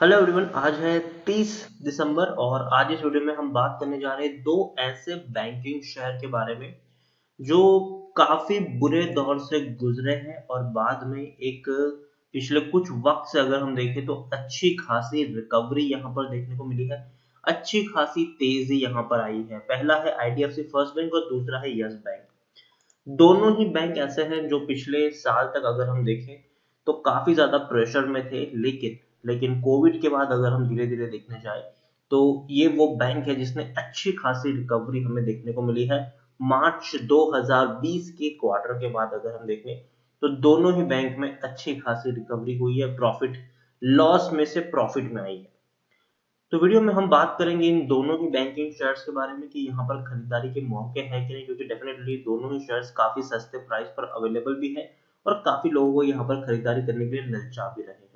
Hello everyone. आज है 30 दिसंबर और आज इस वीडियो में हम बात करने जा रहे हैं दो ऐसे बैंकिंग शेयर के बारे में जो काफी बुरे दौर से गुजरे हैं और बाद में एक पिछले कुछ वक्त से अगर हम देखें तो अच्छी खासी रिकवरी यहाँ पर देखने को मिली है। अच्छी खासी तेजी यहाँ पर आई है। पहला है आईडीएफसी फर्स्ट बैंक और दूसरा है यस बैंक। दोनों ही बैंक ऐसे हैं जो पिछले साल तक अगर हम देखें तो काफी ज्यादा प्रेशर में थे, लेकिन कोविड के बाद अगर हम धीरे धीरे देखने जाए तो ये वो बैंक है जिसने अच्छी खासी रिकवरी हमें देखने को मिली है। मार्च 2020 के क्वार्टर के बाद अगर हम देखें तो दोनों ही बैंक में अच्छी खासी रिकवरी हुई है। प्रॉफिट लॉस में से प्रॉफिट में आई है। तो वीडियो में हम बात करेंगे इन दोनों ही बैंकिंग शेयर्स के बारे में कि यहाँ पर खरीदारी के मौके हैं कि नहीं, क्योंकि डेफिनेटली दोनों ही शेयर्स काफी सस्ते प्राइस पर अवेलेबल भी है और काफी लोगों को यहाँ पर खरीदारी करने के लिए ललचा भी रहे हैं।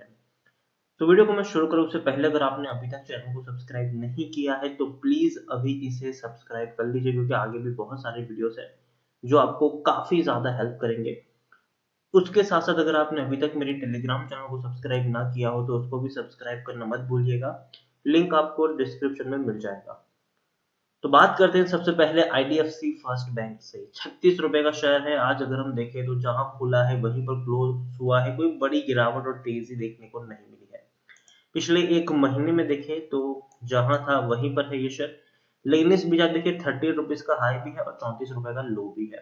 तो वीडियो को मैं शुरू करूँ उससे पहले अगर आपने अभी तक चैनल को सब्सक्राइब नहीं किया है तो प्लीज अभी इसे सब्सक्राइब कर लीजिए, क्योंकि आगे भी बहुत सारे वीडियोस है जो आपको काफी ज्यादा हेल्प करेंगे। उसके साथ साथ अगर आपने अभी तक मेरे टेलीग्राम चैनल को सब्सक्राइब ना किया हो तो उसको भी सब्सक्राइब करना मत भूलिएगा। लिंक आपको डिस्क्रिप्शन में मिल जाएगा। तो बात करते हैं सबसे पहले आईडीएफसी फर्स्ट बैंक से। 36 रुपए का शेयर है। आज अगर हम देखें तो जहां खुला है वहीं पर क्लोज हुआ है। कोई बड़ी गिरावट और तेजी देखने को नहीं मिली है। पिछले एक महीने में देखें तो जहां था वहीं पर है ये शेयर, लेकिन इस बीच आप देखिए 30 रुपीज का हाई भी है और 34 रुपए का लो भी है।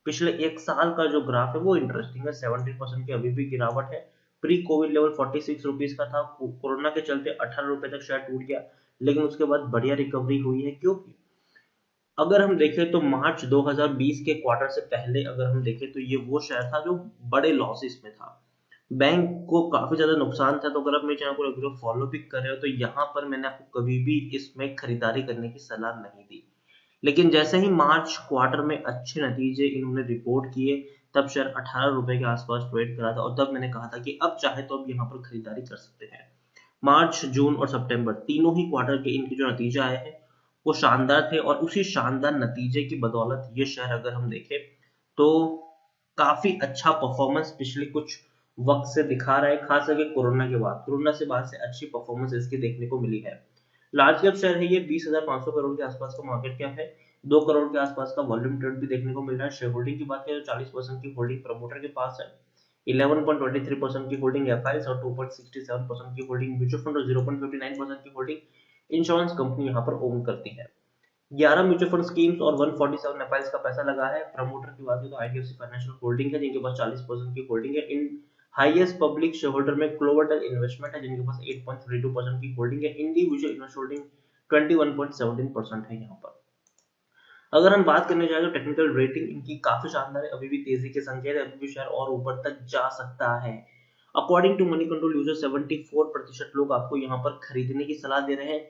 पिछले एक साल का जो ग्राफ है वो इंटरेस्टिंग है। 70% की अभी भी गिरावट है। प्री कोविड लेवल 46 रुपीज का था। कोरोना के चलते 18 रुपए तक शेयर टूट गया, लेकिन उसके बाद बढ़िया रिकवरी हुई है। क्योंकि अगर हम देखें तो मार्च 2020 के क्वार्टर से पहले अगर हम देखें तो ये वो शेयर था जो बड़े लॉसेस में था। बैंक को काफी ज्यादा नुकसान था। तो अगर आप मेरे चैनल को रेगुलर फॉलो भी कर रहे हो तो यहाँ पर मैंने आपको कभी भी इसमें खरीदारी करने की सलाह नहीं दी। लेकिन जैसे ही मार्च क्वार्टर में अच्छे नतीजे इन्होंने रिपोर्ट किए तब शेयर 18 रुपए के आसपास ट्रेड करा था और तब मैंने कहा था कि अब चाहे तो अब यहाँ पर खरीदारी कर सकते हैं। मार्च, जून और सितंबर तीनों ही क्वार्टर के इनके जो नतीजे आए हैं वो शानदार थे और उसी शानदार नतीजे की बदौलत ये शेयर अगर हम देखें तो काफी अच्छा परफॉर्मेंस पिछले कुछ वक्त से दिखा रहा है। खास करके कोरोना से बाद से अच्छी परफॉर्मेंस इसकी देखने को मिली है। लार्ज कैप शेयर है ये। 20,500 करोड़ के आसपास का मार्केट कैप है। 2 करोड़ के आसपास का वॉल्यूम ट्रेड भी देखने को मिल रहा है। शेयर होल्डिंग की बात करें तो 40% की होल्डिंग प्रमोटर के पास है। 11.23% की होल्डिंग एफआईएस और 2.67% की होल्डिंग म्यूचुअल फंड और 0.59% की होल्डिंग इंश्योरेंस कंपनी यहाँ पर ओन करती है। 11 म्यूचुअल फंड स्कीम्स और 147 एफआईएस का पैसा लगा है। प्रमोटर की बात करें तो आईडीएफसी फाइनेंशियल होल्डिंग है जिनके पास 40% की होल्डिंग है। इन हाईएस्ट पब्लिक शेयर होल्डर में क्लोवर्टल इन्वेस्टमेंट है जिनके पास 8.32% की होल्डिंग है। इंडिविजुअल इन्वेस्टर होल्डिंग 21.17% है यहाँ पर। अगर हम बात करने जाए तो टेक्निकल रेटिंग इनकी काफी शानदार है। अभी भी तेजी के संकेत है। अभी भी शेयर और ऊपर तक जा सकता है। According to Moneycontrol user 74% लोग आपको यहाँ पर खरीदने की सलाह दे रहे हैं।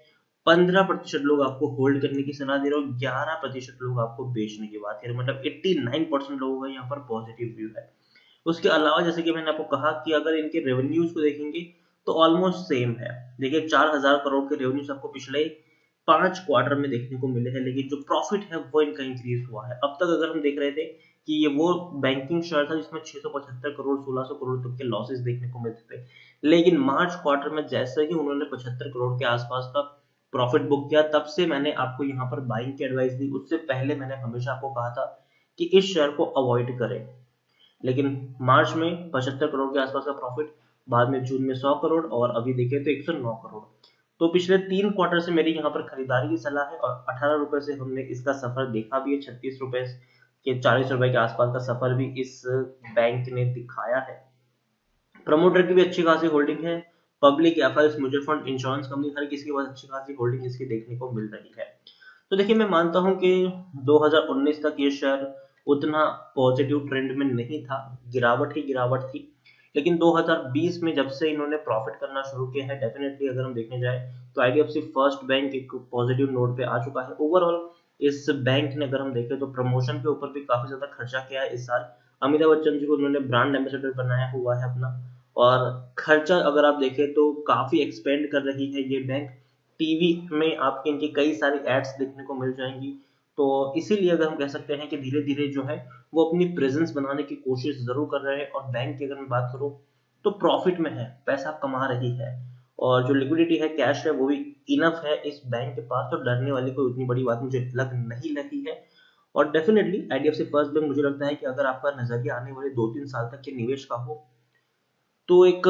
15% लोग आपको होल्ड करने की सलाह दे रहे हो। 11% लोग आपको बेचने की बात है। मतलब 89% लोगों का यहाँ पर पॉजिटिव व्यू है। उसके अलावा जैसे कि मैंने आपको कहा कि अगर इनके रेवेन्यूज को देखेंगे तो ऑलमोस्ट सेम है। देखिए 4,000 करोड़ के रेवेन्यूज आपको पिछले 5 क्वार्टर में देखने को मिले हैं, लेकिन जो प्रॉफिट है वो इनका इंक्रीज हुआ है। अब तक अगर हम देख रहे थे कि ये वो बैंकिंग शेयर था जिसमें 675 करोड़ 1600 करोड़ तक के लॉसेस देखने को मिलते थे, लेकिन मार्च क्वार्टर में जैसे ही उन्होंने 75 करोड़ के आसपास का प्रॉफिट बुक किया तब से मैंने आपको यहाँ पर बाइंग की एडवाइस दी। उससे पहले मैंने हमेशा आपको कहा था कि इस शेयर को अवॉइड करें। लेकिन मार्च में 75 करोड़ के आसपास का प्रॉफिट, बाद में जून में 100 करोड़ और अभी देखें तो 109 करोड़। तो पिछले 3 क्वार्टर से मेरी यहाँ पर खरीदारी की सलाह है और 18 रुपए से हमने इसका सफर देखा भी है। 36 रुपए के 40 रुपए के आसपास का सफर भी इस बैंक ने दिखाया है। प्रमोटर की भी अच्छी खासी होल्डिंग है। Public FIs mutual fund insurance company हर किसी के पास अच्छी खासी होल्डिंग इसकी देखने को मिल रही है। तो देखिए मैं मानता हूं कि 2019 तक ये शेयर उतना पॉजिटिव ट्रेंड में नहीं था। गिरावट ही गिरावट थी। लेकिन 2020 में जब से इन्होंने प्रॉफिट करना शुरू किया है, डेफिनेटली अगर हम देखने जाए तो आईडीएफसी फर्स्ट बैंक एक पॉजिटिव नोट पे आ चुका है। ओवरऑल इस बैंक ने अगर हम देखें तो प्रमोशन के ऊपर भी काफी ज्यादा खर्चा किया है इस साल। अमिताभ बच्चन जी को उन्होंने ब्रांड एम्बेसडर बनाया हुआ है अपना। और खर्चा अगर आप देखें तो काफी एक्सपेंड कर रही है ये बैंक। टीवी में आपके इनकी कई सारी एड्स देखने को मिल जाएंगी। तो इसीलिए अगर हम कह सकते हैं कि धीरे धीरे जो है वो अपनी प्रेजेंस बनाने की कोशिश जरूर कर रहे हैं। और बैंक की अगर मैं बात करूं तो प्रॉफिट में है, पैसा कमा रही है। और जो लिक्विडिटी है, कैश है, वो भी इनफ है इस बैंक के पास, तो डरने वाली कोई उतनी बड़ी बात मुझे लग नहीं लगी है। और डेफिनेटली आईडीएफसी फर्स्ट बैंक मुझे लगता है कि अगर आपका नजरिया आने वाले 2-3 साल तक के निवेश का हो तो एक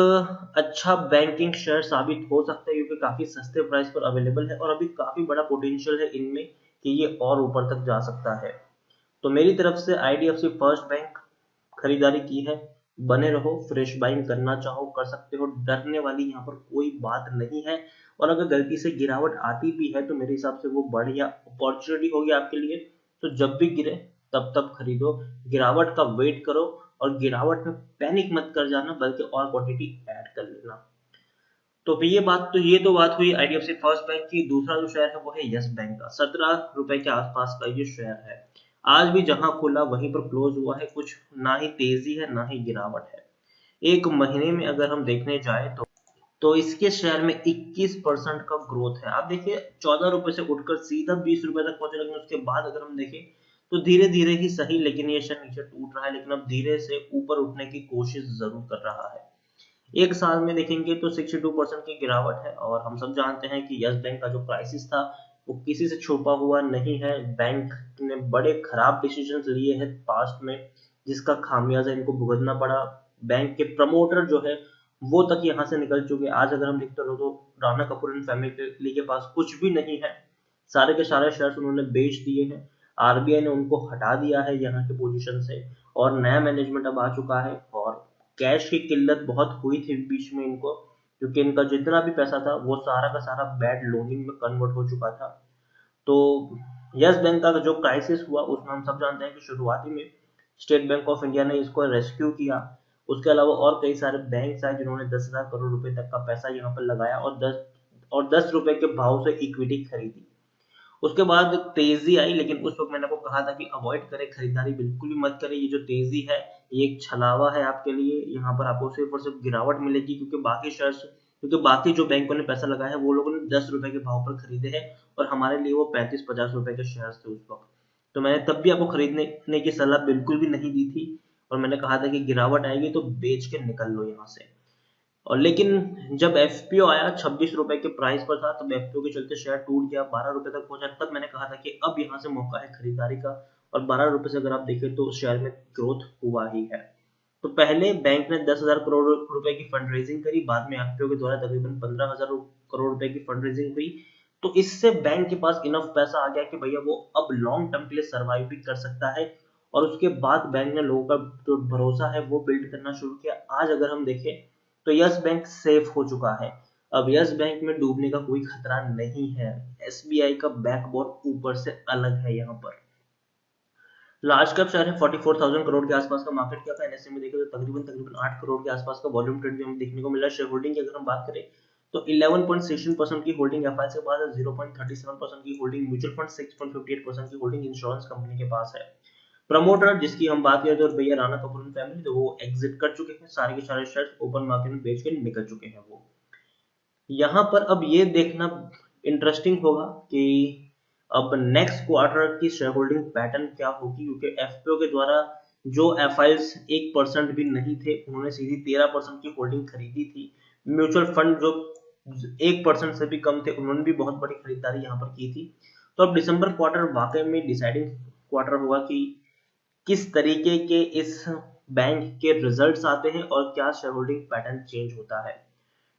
अच्छा बैंकिंग शेयर साबित हो सकता है, क्योंकि काफी सस्ते प्राइस पर अवेलेबल है और अभी काफी बड़ा पोटेंशियल है इनमें कि ये और ऊपर तक जा सकता है। तो मेरी तरफ से आईडीएफसी फर्स्ट बैंक खरीदारी की है। बने रहो, फ्रेश बाइंग करना चाहो कर सकते हो, डरने वाली यहाँ पर कोई बात नहीं है। और अगर गलती से गिरावट आती भी है तो मेरे हिसाब से वो बढ़िया अपॉर्चुनिटी होगी आपके लिए। तो जब भी गिरे तब तब खरीदो, गिरावट का वेट करो और गिरावट में पैनिक मत कर जाना, बल्कि और क्वांटिटी ऐड कर लेना। तो फिर ये तो बात हुई आईडीएफसी फर्स्ट बैंक की। दूसरा जो शेयर है वो है यस बैंक का। 17 रुपए के आसपास का ये शेयर है। आज भी जहां खुला वहीं पर क्लोज हुआ है, कुछ ना ही तेजी है ना ही गिरावट है। एक महीने में अगर हम देखने जाए तो इसके शेयर में 21% का ग्रोथ है। आप देखिए 14 रुपए से उठकर सीधा 20 रुपए तक पहुंचे, लेकिन उसके बाद अगर हम देखें तो धीरे धीरे ही सही, लेकिन ये शेयर नीचे टूट रहा है, लेकिन अब धीरे से ऊपर उठने की कोशिश जरूर कर रहा है। एक साल में देखेंगे तो 62% की गिरावट है। और हम सब जानते हैं कि यस बैंक का जो क्राइसिस था वो किसी से छुपा हुआ नहीं है। बैंक ने बड़े खराब डिसीजन लिए हैं पास्ट में, जिसका खामियाजा इनको भुगतना पड़ा। बैंक के प्रमोटर जो है वो तक यहाँ से निकल चुके। आज अगर हम देखते रहो तो राणा कपूर एंड फैमिली के पास कुछ भी नहीं है, सारे के सारे शेयर्स उन्होंने बेच दिए हैं। आरबीआई ने उनको हटा दिया है यहाँ के पोजीशन से और नया मैनेजमेंट अब आ चुका है। और कैश की किल्लत बहुत हुई थी बीच में इनको, क्योंकि इनका जितना भी पैसा था वो सारा का सारा बैड लोनिंग में कन्वर्ट हो चुका था। तो यस बैंक का जो क्राइसिस हुआ उसमें हम सब जानते हैं कि शुरुआती में स्टेट बैंक ऑफ इंडिया ने इसको रेस्क्यू किया। उसके अलावा और कई सारे बैंक आए जिन्होंने 10,000 करोड़ रुपए तक का पैसा यहाँ पर लगाया और 10 रुपए के भाव से इक्विटी खरीदी। उसके बाद तेजी आई, लेकिन उस वक्त मैंने आपको कहा था कि अवॉइड करें, खरीदारी बिल्कुल भी मत करें। ये जो तेजी है ये एक छलावा है आपके लिए। यहाँ पर आपको सिर्फ और सिर्फ गिरावट मिलेगी, क्योंकि बाकी जो बैंकों ने पैसा लगाया है वो लोगों ने 10 रुपए के भाव पर खरीदे हैं और हमारे लिए वो 35-50 रुपए के शेयर थे उस वक्त। तो मैंने तब भी आपको खरीदने की सलाह बिल्कुल भी नहीं दी थी और मैंने कहा था कि गिरावट आएगी तो बेच के निकल लो यहाँ से। और लेकिन जब एफपीओ आया 26 रुपए के प्राइस पर था, तब एफपीओ के चलते शेयर टूट गया, 12 रुपए तक पहुंचा। तब मैंने कहा था कि अब यहाँ से मौका है खरीदारी का। और 12 रुपए से अगर आप देखें तो शेयर में ग्रोथ हुआ ही है। तो पहले बैंक ने 10,000 करोड़ रुपए की फंड रेजिंग करी, बाद में एफपीओ के द्वारा तकरीबन 15,000 करोड़ रुपए की फंड रेजिंग हुई। तो इससे बैंक के पास इनफ पैसा आ गया कि भैया वो अब लॉन्ग टर्म के लिए सर्वाइव भी कर सकता है। और उसके बाद बैंक ने लोगों का जो भरोसा है वो बिल्ड करना शुरू किया। आज अगर हम देखें तो यस बैंक सेफ हो चुका है। अब यस बैंक में डूबने का कोई खतरा नहीं है। एसबीआई का बैकबोन ऊपर से अलग है। यहाँ पर लार्ज कैप शेयर है, 44,000 करोड़ के आसपास का मार्केट कैप है। एनएसए में देखें तो तकरीबन तकरीबन 8 करोड़ के आसपास का वॉल्यूम ट्रेड भी हमें देखने को मिला। शेयर होल्डिंग की अगर हम बात करें तो 11.16% की होल्डिंग एफआई के पास है, 0.37% की होल्डिंग म्यूचुअल फंड, 6.58% की होल्डिंग इंश्योरेंस कंपनी के पास है। प्रमोटर जिसकी हम बात करें तो भैया राणा कपूर फैमिली, तो वो एग्जिट कर चुके हैं, सारे के सारे शेयर ओपन मार्केट में बेच के निकल चुके हैं वो। यहाँ पर अब ये देखना इंटरेस्टिंग होगा कि अब नेक्स्ट क्वार्टर की शेयर होल्डिंग पैटर्न क्या होगी, क्योंकि एफपीओ के द्वारा जो एफआईज 1% भी नहीं थे उन्होंने सीधी 13% की होल्डिंग खरीदी थी। म्यूचुअल फंड जो 1% से भी कम थे उन्होंने भी बहुत बड़ी खरीदारी यहाँ पर की थी। तो अब दिसंबर क्वार्टर वाकई में डिसाइडिंग क्वार्टर होगा कि किस तरीके के इस बैंक के रिजल्ट्स आते हैं और क्या शेयर होल्डिंग पैटर्न चेंज होता है।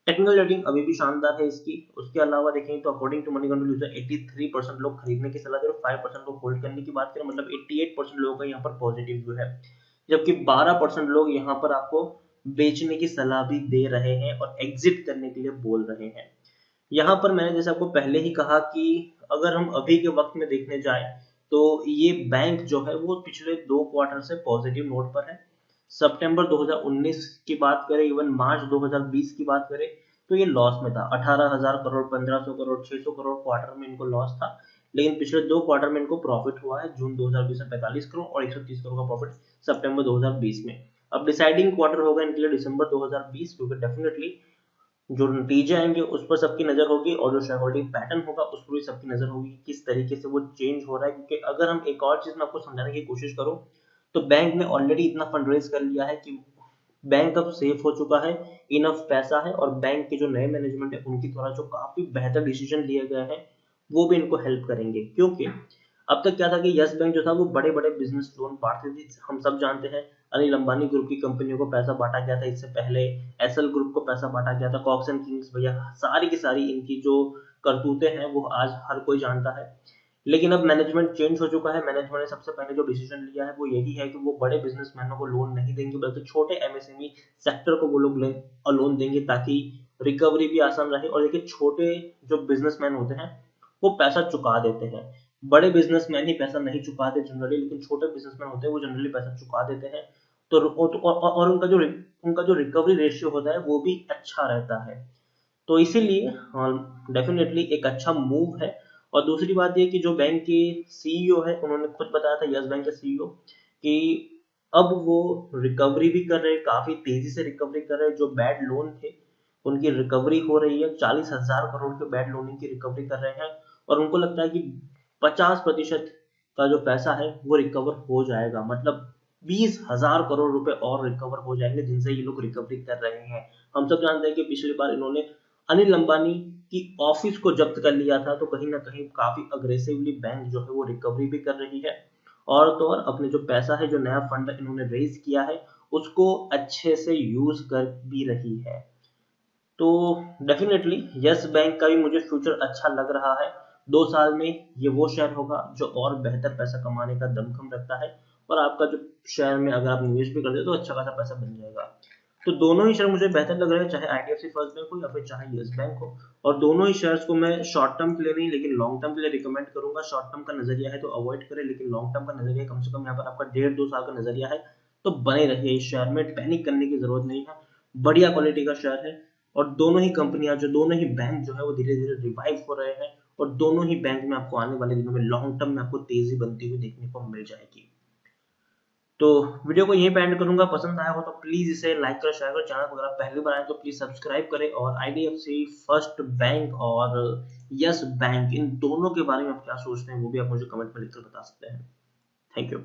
टेक्निकल रेटिंग अभी भी शानदार है इसकी। उसके अलावा देखें तो according to Moneycontrol user 83% लोग खरीदने की सलाह दे रहे, 5% लोग होल्ड करने की बात करें, मतलब 88% लोगों का यहाँ पर पॉजिटिव व्यू है। जबकि 12% लोग यहाँ पर आपको बेचने की सलाह भी दे रहे हैं और एग्जिट करने के लिए बोल रहे हैं। यहाँ पर मैंने जैसे आपको पहले ही कहा कि अगर हम अभी के वक्त में देखने जाए तो ये बैंक जो है वो पिछले 2 क्वार्टर से पॉजिटिव नोट पर है। सितंबर 2019 की बात करें, इवन मार्च 2020 की बात करें तो ये लॉस में था। 18,000 करोड़, 1500 करोड़, 600 करोड़ क्वार्टर में इनको लॉस था, लेकिन पिछले 2 क्वार्टर में इनको प्रॉफिट हुआ है। जून 2020 में 45 करोड़ और 130 करोड़ का प्रॉफिट सितंबर 2020 में। अब डिसाइडिंग क्वार्टर होगा इनके लिए दिसंबर 2020, क्योंकि डेफिनेटली जो नतीजे आएंगे उस पर सबकी नजर होगी और जो शेयर होल्डिंग पैटर्न होगा उस पर भी सबकी नजर होगी, किस तरीके से वो चेंज हो रहा है। क्योंकि अगर हम एक और चीज में आपको समझाने की कोशिश करूं तो बैंक ने ऑलरेडी इतना फंड रेज कर लिया है कि बैंक अब सेफ हो चुका है, इनफ पैसा है, और बैंक के जो नए मैनेजमेंट है उनके द्वारा जो काफी बेहतर डिसीजन लिए गए हैं वो भी इनको हेल्प करेंगे। क्योंकि अब तक क्या था कि यस बैंक जो था वो बड़े बड़े बिजनेस लोन बांटती थी। हम सब जानते हैं अनिल अंबानी ग्रुप की कंपनियों को पैसा बांटा गया था, इससे पहले एसएल ग्रुप को पैसा बांटा गया था, कॉक्स एंड किंग्स भैया, सारी की सारी इनकी जो करतूतें हैं वो आज हर कोई जानता है। लेकिन अब मैनेजमेंट चेंज हो चुका है। मैनेजमेंट ने सबसे पहले जो डिसीजन लिया है वो यही है कि वो बड़े बिजनेसमैनों को लोन नहीं देंगे, बल्कि छोटे एमएसएमई सेक्टर को वो लोग लोन देंगे, ताकि रिकवरी भी आसान रहे। और देखिए छोटे जो बिजनेसमैन होते हैं वो पैसा चुका देते हैं, बड़े बिजनेसमैन ही पैसा नहीं चुकाते जनरली, लेकिन छोटे बिजनेसमैन होते हैं वो जनरली पैसा चुका देते हैं। तो और उनका जो रिकवरी रेशियो होता है वो भी अच्छा रहता है। तो इसीलिए डेफिनेटली एक अच्छा मूव है। और दूसरी बात ये कि जो बैंक के सीईओ है उन्होंने खुद बताया था, यस बैंक के सीईओ, कि अब वो रिकवरी भी कर रहे हैं, काफी तेजी से रिकवरी कर रहे हैं। जो बैड लोन थे उनकी रिकवरी हो रही है, 40,000 करोड़ के बैड लोनिंग की रिकवरी कर रहे हैं। और उनको लगता है कि 50% का जो पैसा है वो रिकवर हो जाएगा, मतलब 20,000 करोड़ रुपए और रिकवर हो जाएंगे जिनसे ये लोग रिकवरी कर रहे हैं। हम सब जानते हैं कि पिछली बार इन्होंने अनिल अंबानी की ऑफिस को जब्त कर लिया था, तो कहीं ना कहीं काफी अग्रेसिवली बैंक जो है वो रिकवरी भी कर रही है। और तो और अपने जो पैसा है, जो नया फंड इन्होंने रेज किया है, उसको अच्छे से यूज कर भी रही है। तो डेफिनेटली यस बैंक का भी मुझे फ्यूचर अच्छा लग रहा है। 2 साल में ये वो शेयर होगा जो और बेहतर पैसा कमाने का दमखम रखता है, और आपका जो शेयर में अगर आप निवेश भी कर दे तो अच्छा खासा पैसा बन जाएगा। तो दोनों ही शेयर मुझे बेहतर लग रहे हैं, चाहे आईडीएफसी फर्स्ट बैंक हो या फिर चाहे यस बैंक हो। और दोनों ही शेयर्स को मैं शॉर्ट टर्म के लिए नहीं लेकिन लॉन्ग टर्म के लिए रिकमेंड करूंगा। शॉर्ट टर्म का नजरिया है तो अवॉइड करें, लेकिन लॉन्ग टर्म का नजरिया कम से कम यहाँ पर आपका 1.5-2 साल का नजरिया है तो बने रहिए इस शेयर में, पैनिक करने की जरूरत नहीं है। बढ़िया क्वालिटी का शेयर है, और दोनों ही कंपनियां जो दोनों ही बैंक जो है वो धीरे धीरे रिवाइव हो रहे हैं, और दोनों ही बैंक में आपको आने वाले दिनों में लॉन्ग टर्म में आपको तेजी बनती हुई देखने को मिल जाएगी। तो वीडियो को यहीं पे एंड करूंगा। पसंद आया हो तो प्लीज इसे लाइक करें, शेयर करें। चैनल को अगर आप पहली बार आए तो प्लीज सब्सक्राइब करें। और आईडीएफसी फर्स्ट बैंक और यस बैंक इन दोनों के बारे में आप क्या सोचते हैं वो भी आप मुझे कमेंट में लिखकर बता सकते हैं। Thank you.